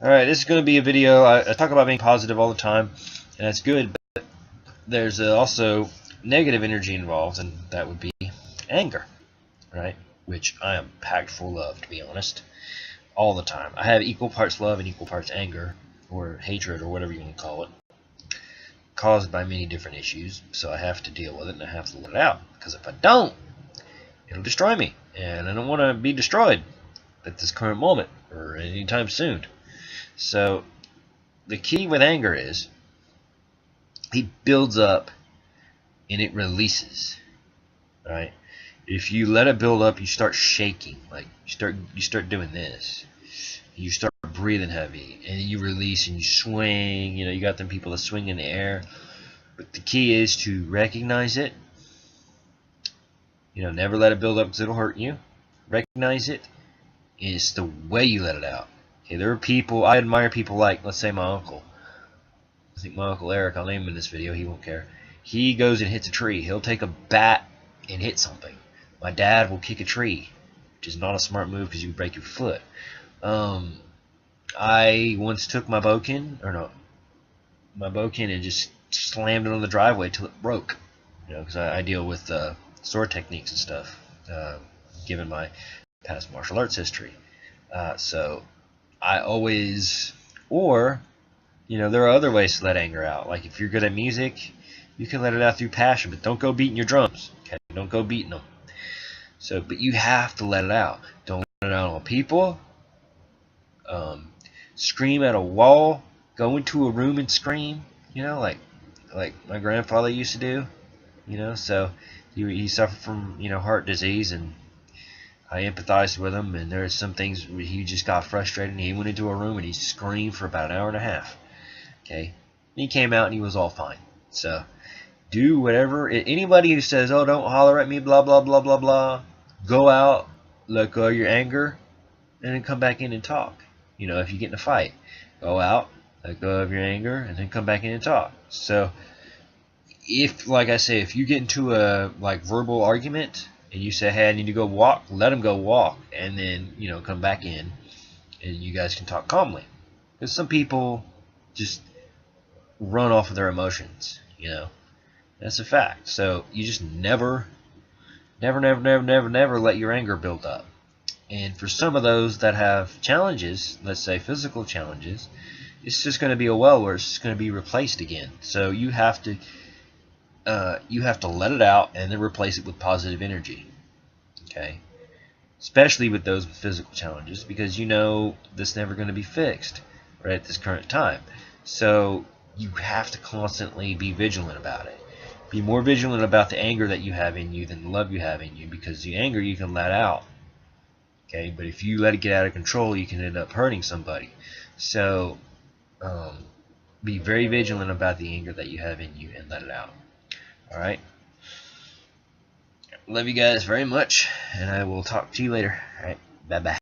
Alright, this is going to be a video. I talk about being positive all the time, and that's good, but there's also negative energy involved, and that would be anger, right? Which I am packed full of, to be honest, all the time. I have equal parts love and equal parts anger, or hatred, or whatever you want to call it, caused by many different issues, so I have to deal with it, and I have to let it out, because if I don't, it'll destroy me, and I don't want to be destroyed at this current moment, or anytime soon. So the key with anger is it builds up and it releases, right? If you let it build up, you start shaking, like you start doing this, you start breathing heavy, and then you release and you swing. You got them people that swing in the air, but the key is to recognize it. Never let it build up because it'll hurt you. Recognize it. It's the way you let it out. Okay, there are people, I admire people like, let's say my uncle. I think my Uncle Eric, I'll name him in this video, he won't care. He goes and hits a tree. He'll take a bat and hit something. My dad will kick a tree, which is not a smart move because you break your foot. I once took my bokin and just slammed it on the driveway till it broke. Because I deal with sword techniques and stuff, given my past martial arts history. So I always, there are other ways to let anger out. Like if you're good at music, you can let it out through passion, but don't go beating your drums. Okay, don't go beating them. So, but you have to let it out. Don't let it out on people. Scream at a wall. Go into a room and scream. Like my grandfather used to do. So he suffered from heart disease, and I empathized with him, and there's some things where he just got frustrated, and he went into a room and he screamed for about an hour and a half. Okay, and he came out and he was all fine. So do whatever. Anybody who says, "Oh, don't holler at me," blah blah blah blah blah, go out, let go of your anger, and then come back in and talk. If you get in a fight, go out, let go of your anger, and then come back in and talk. So like I say, if you get into a verbal argument and you say, "Hey, I need to go walk," let him go walk, and then come back in, and you guys can talk calmly. Because some people just run off of their emotions. That's a fact. So you just never let your anger build up. And for some of those that have challenges, let's say physical challenges, it's just going to be a well where it's just going to be replaced again. So you have to let it out and then replace it with positive energy. Okay, especially with those physical challenges, because this is never going to be fixed right at this current time. So you have to constantly be vigilant about it. Be more vigilant about the anger that you have in you than the love you have in you, because the anger you can let out. Okay, but if you let it get out of control, you can end up hurting somebody. So be very vigilant about the anger that you have in you and let it out. Alright? Love you guys very much, and I will talk to you later. Alright, bye-bye.